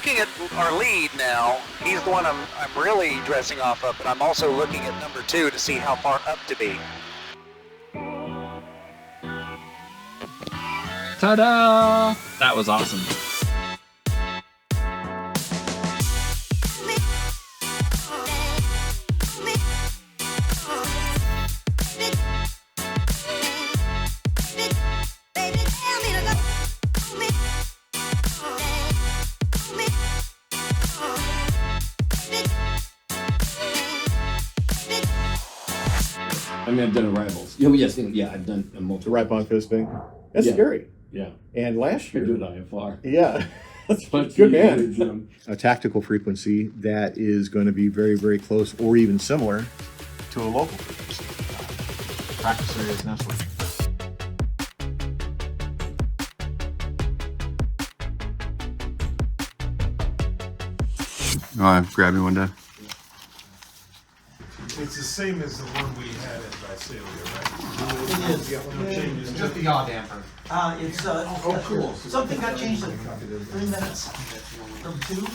looking at our lead now. He's the one I'm really dressing off of, but I'm also looking at number 2 to see how far up to be. Ta-da! That was awesome. I mean, I've done arrivals. Yes, I've done a multi. Ripon fisting. That's Yeah. scary. Yeah. And last year, I do it IFR. yeah, that's But good, man. A tactical frequency that is going to be very, very close or even similar to a local frequency. Practice areas nestled. Oh, grab me one day. It's the same as the one we had at Visalia, right? It is. No changes. Just the yaw damper. It's cool. something got changed in 3 minutes from 2.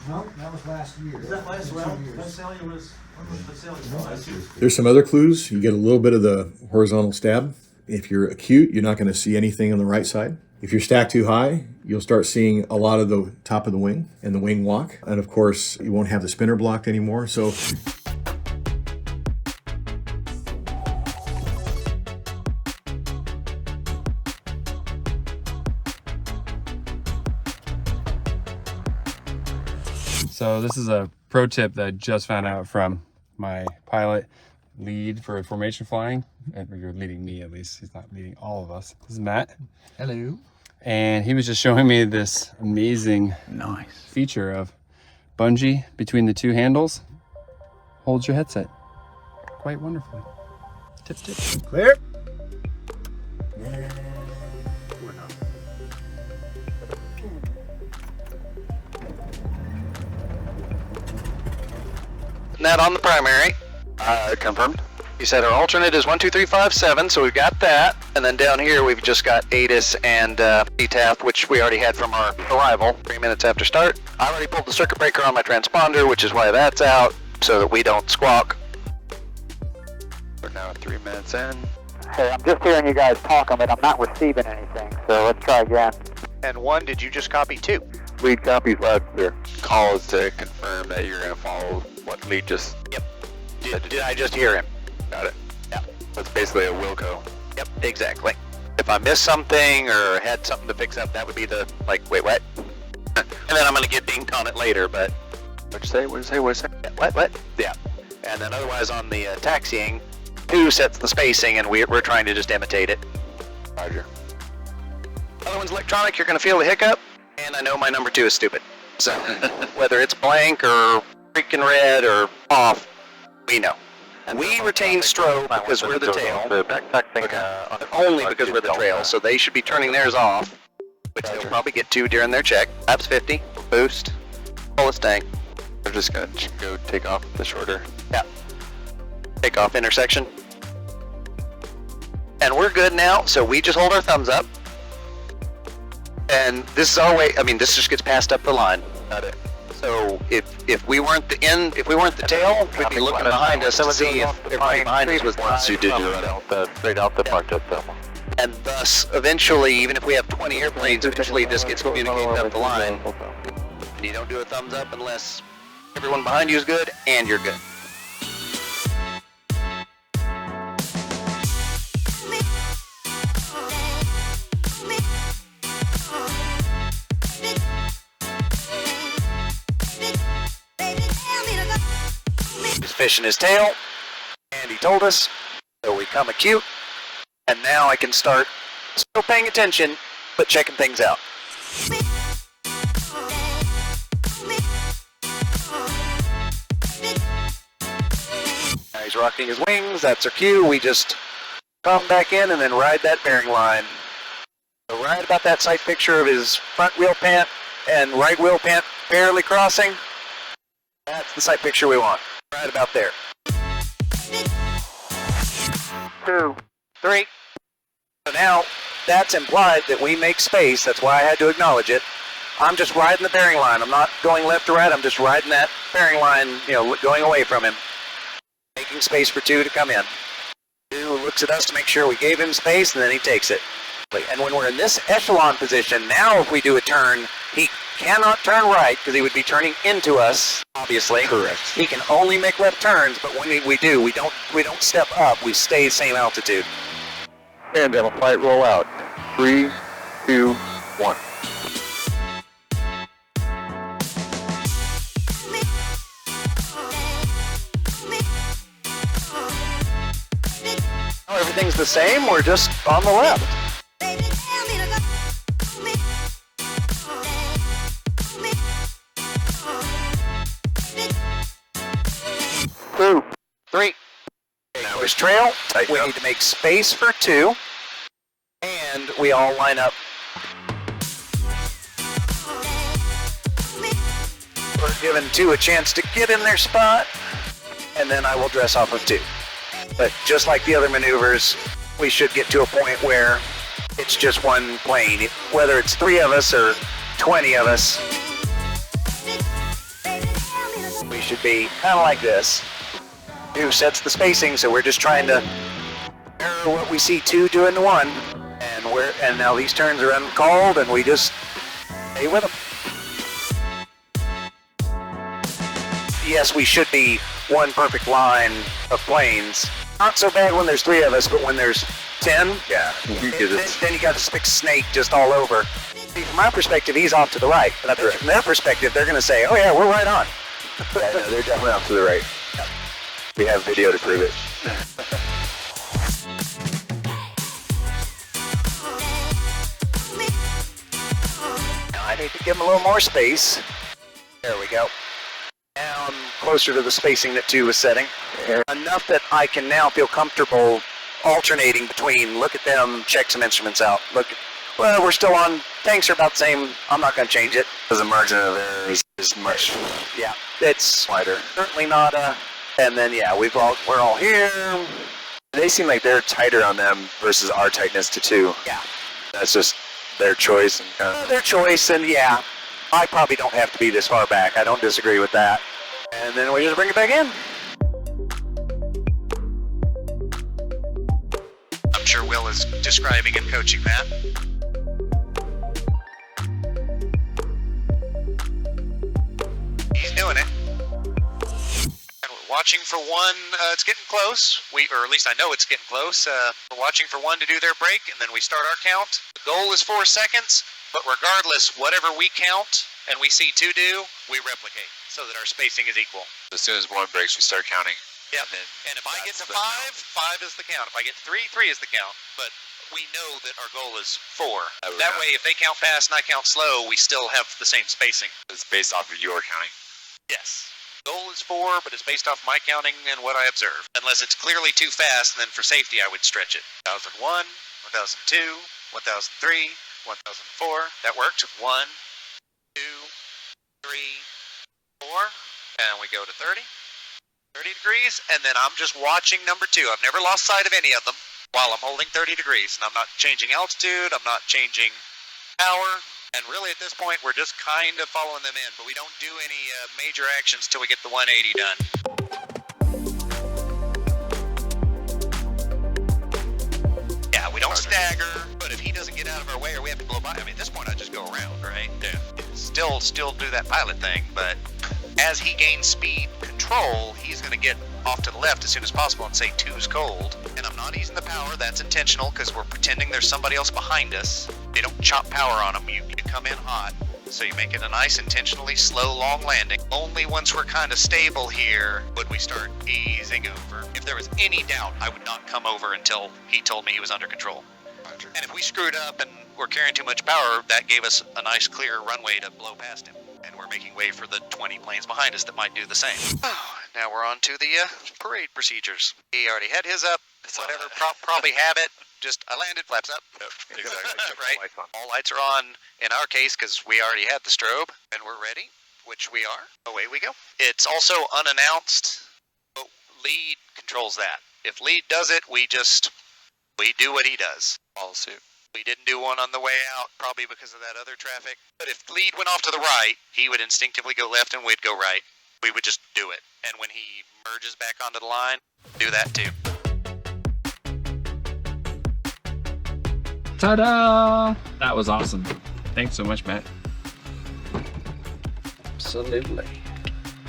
No, that was last year. Is that last? Well, Visalia was. When was Visalia? Last year. There's some other clues. You get a little bit of the horizontal stab. If you're acute, you're not going to see anything on the right side. If you're stacked too high, you'll start seeing a lot of the top of the wing and the wing walk. And of course, you won't have the spinner blocked anymore. So So this is a pro tip that I just found out from my pilot lead for formation flying. You're leading me, at least. He's not leading all of us. This is Matt. Hello. And he was just showing me this amazing feature of bungee between the 2 handles. Holds your headset quite wonderfully. Tip, tip. clear. Net on the primary. Confirmed. You said our alternate is 1, 2, 3, 5, 7, so we've got that. And then down here we've just got ATIS and ETAF, which we already had from our arrival 3 minutes after start. I already pulled the circuit breaker on my transponder, which is why that's out, so that we don't squawk. We're now 3 minutes in. Hey, I'm just hearing you guys talking, but I'm not receiving anything, so let's try again. And 1, did you just copy 2? Lead copies loud clear. Call is to confirm that you're going to follow what lead just... Yep. Did I just hear him? Got it. Yeah. That's basically a Wilco. Yep, exactly. If I missed something or had something to fix up, that would be the, like, wait, what? And then I'm going to get dinged on it later, but... What'd you say? What'd you say? What'd you say? What? Yeah. And then otherwise on the taxiing, 2 sets the spacing, and we're trying to just imitate it. Roger. Other one's electronic, you're going to feel the hiccup, and I know my number 2 is stupid. So whether it's blank or freaking red or off, we know. We retain strobe because we're the tail. Only because we're the trail, so they should be turning theirs off, which they'll probably get to during their check. Laps 50, boost, fullest tank. We're just going to go take off the shorter. Yeah. Take off intersection. And we're good now, so we just hold our thumbs up. And this is our way, I mean, this just gets passed up the line. Got it. So if we weren't the end, if we weren't the tail, we'd be looking behind us to see if everybody behind us was the one. So you did do it straight out the park jet thermal. And thus, eventually, even if we have 20 airplanes, eventually this gets communicated up the line. And you don't do a thumbs up unless everyone behind you is good and you're good. He's fishing his tail, and he told us, so we come acute, and now I can start still paying attention, but checking things out. Now he's rocking his wings, that's our cue, we just come back in and then ride that bearing line. So right about that sight picture of his front wheel pant and right wheel pant barely crossing, that's the sight picture we want. Right about there. 2, 3. So now that's implied that we make space. That's why I had to acknowledge it. I'm just riding the bearing line. I'm not going left to right. I'm just riding that bearing line, going away from him. Making space for 2 to come in. 2 looks at us to make sure we gave him space, and then he takes it. And when we're in this echelon position, now if we do a turn, he cannot turn right because he would be turning into us, obviously. Correct. He can only make left turns, but when we do, we don't step up. We stay same altitude. And have a flight roll out. 3, 2, 1. Oh, everything's the same. We're just on the left. 2, 3. Now his trail. We need to make space for 2. And we all line up. We're giving 2 a chance to get in their spot. And then I will dress off of 2. But just like the other maneuvers, we should get to a point where it's just one plane. Whether it's 3 of us or 20 of us, we should be kind of like this. 2 sets the spacing, so we're just trying to mirror what we see 2 doing to 1. And now these turns are uncalled, and we just stay with them. Yes, we should be one perfect line of planes. Not so bad when there's 3 of us, but when there's 10, yeah, then you got this big snake just all over. See, from my perspective, he's off to the right. But from their perspective, they're going to say, oh yeah, we're right on. Yeah, no, they're definitely off to the right. We have video to prove it. I need to give him a little more space. There we go. Down closer to the spacing that 2 was setting. Enough that I can now feel comfortable alternating between look at them, check some instruments out. Well, we're still on, tanks are about the same. I'm not going to change it. The margin of error is much. Yeah, it's wider. Certainly not and then yeah, we're all here. They seem like they're tighter on them versus our tightness to 2. Yeah. That's just their choice. And their choice, and yeah, I probably don't have to be this far back. I don't disagree with that. And then we just bring it back in. I'm sure Will is describing and coaching that. He's doing it. And we're watching for 1. It's getting close. Or at least I know it's getting close. We're watching for 1 to do their break, and then we start our count. The goal is 4 seconds, but regardless, whatever we count and we see 2 do, we replicate so that our spacing is equal. as soon as 1 breaks, we start counting. Yep. And if I get to 5, 5 is the count. If I get 3, 3 is the count. But we know that our goal is 4. That way, if they count fast and I count slow, we still have the same spacing. It's based off of your counting. Yes. Goal is 4, but it's based off my counting and what I observe. Unless it's clearly too fast, then for safety, I would stretch it. 1001, 1002, 1003, 1004. That worked. 1, 2, 3, 4. And we go to 30. 30 degrees, and then I'm just watching number 2. I've never lost sight of any of them while I'm holding 30 degrees. And I'm not changing altitude, I'm not changing power, and really at this point we're just kind of following them in, but we don't do any major actions till we get the 180 done. Yeah, we don't stagger, but if he doesn't get out of our way or we have to blow by, I mean, at this point I just go around, right? Yeah. Still do that pilot thing, but as he gains speed control, he's going to get off to the left as soon as possible and say 2's cold. And I'm not easing the power. That's intentional because we're pretending there's somebody else behind us. They don't chop power on them. You come in hot. So you make it a nice, intentionally slow, long landing. Only once we're kind of stable here would we start easing over. If there was any doubt, I would not come over until he told me he was under control. And if we screwed up and we're carrying too much power, that gave us a nice, clear runway to blow past him. And we're making way for the 20 planes behind us that might do the same. Now we're on to the parade procedures. He already had his up. Whatever, probably have it. Just, I landed, flaps up. Yep, exactly. Right? All lights are on in our case because we already had the strobe and we're ready, which we are. Away we go. It's also unannounced, but lead controls that. If lead does it, we do what he does. Follow suit. We didn't do one on the way out, probably because of that other traffic. But if lead went off to the right, he would instinctively go left and we'd go right. We would just do it. And when he merges back onto the line, do that too. Ta-da! That was awesome. Thanks so much, Matt. Absolutely.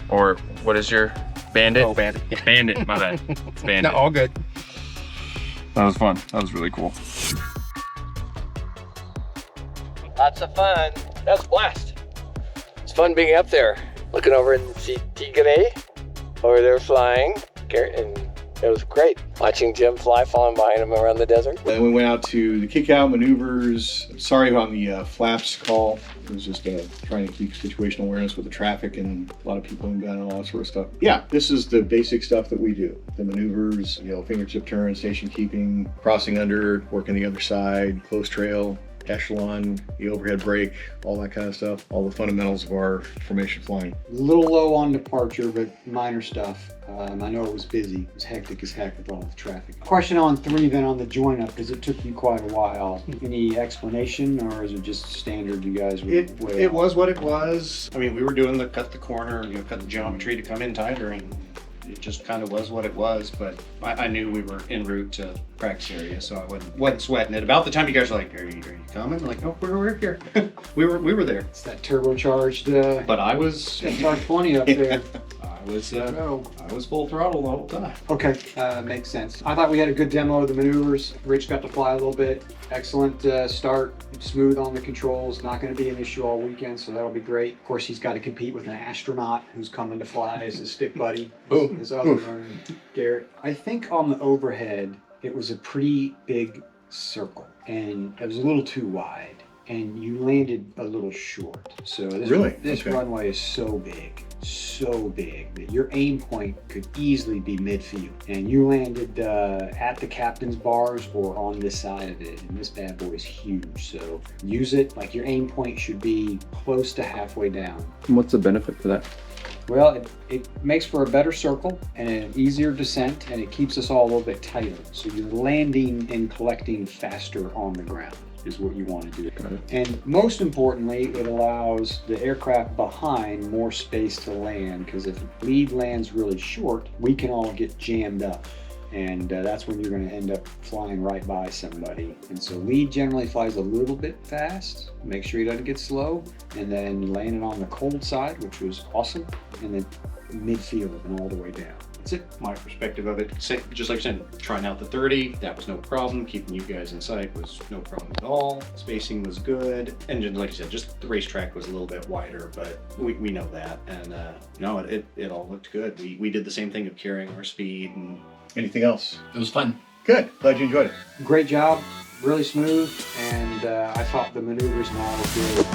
Or what is your bandit? Oh, bandit. Yeah. Bandit, my bad. It's bandit. No, all good. That was fun. That was really cool. Lots of fun. That was a blast. It's fun being up there, looking over and see Tigre over there flying, and it was great watching Jim fly, falling behind him around the desert. Then we went out to the kick-out maneuvers. Sorry on the flaps call. It was just trying to keep situational awareness with the traffic and a lot of people in gun and all that sort of stuff. Yeah, this is the basic stuff that we do. The maneuvers, fingertip turn, station keeping, crossing under, working the other side, close trail, echelon, the overhead brake, all that kind of stuff. All the fundamentals of our formation flying. A little low on departure, but minor stuff. I know it was busy. It was hectic as heck with all the traffic. Question on 3 then on the join up, because it took you quite a while. Any explanation, or is it just standard you guys were way It out? was what it was. I mean, we were doing the cut the corner, cut the geometry to come in tighter, and it just kind of was what it was. But I knew we were en route to practice area, so I wasn't sweating it. About the time you guys were like, "Are you coming?" I'm like, "Oh, we're here." we were there. It's that turbocharged But I was SR20 up there. I was full throttle the whole time. Okay, makes sense. I thought we had a good demo of the maneuvers. Rich got to fly a little bit. Excellent start, smooth on the controls. Not going to be an issue all weekend, so that'll be great. Of course, he's got to compete with an astronaut who's coming to fly as his stick buddy. His other one, Garrett. I think on the overhead, it was a pretty big circle, and it was a little too wide, and you landed a little short. So this runway is so big that your aim point could easily be midfield, and you landed at the captain's bars or on this side of it, and this bad boy is huge, so use it like your aim point should be close to halfway down. What's the benefit for that? Well, it makes for a better circle and an easier descent, and it keeps us all a little bit tighter, so you're landing and collecting faster on the ground is what you want to do. And most importantly, it allows the aircraft behind more space to land, because if the lead lands really short, we can all get jammed up, and that's when you're going to end up flying right by somebody. And so lead generally flies a little bit fast, make sure he doesn't get slow, and then landed on the cold side, which was awesome, and then midfield and all the way down. That's it. My perspective of it, just like you said, trying out the 30, that was no problem. Keeping you guys in sight was no problem at all. Spacing was good. And just, like you said, just the racetrack was a little bit wider, but we know that. And no, it all looked good. We did the same thing of carrying our speed. And Anything else? It was fun. Good. Glad you enjoyed it. Great job, really smooth, and I thought the maneuvers and all were good.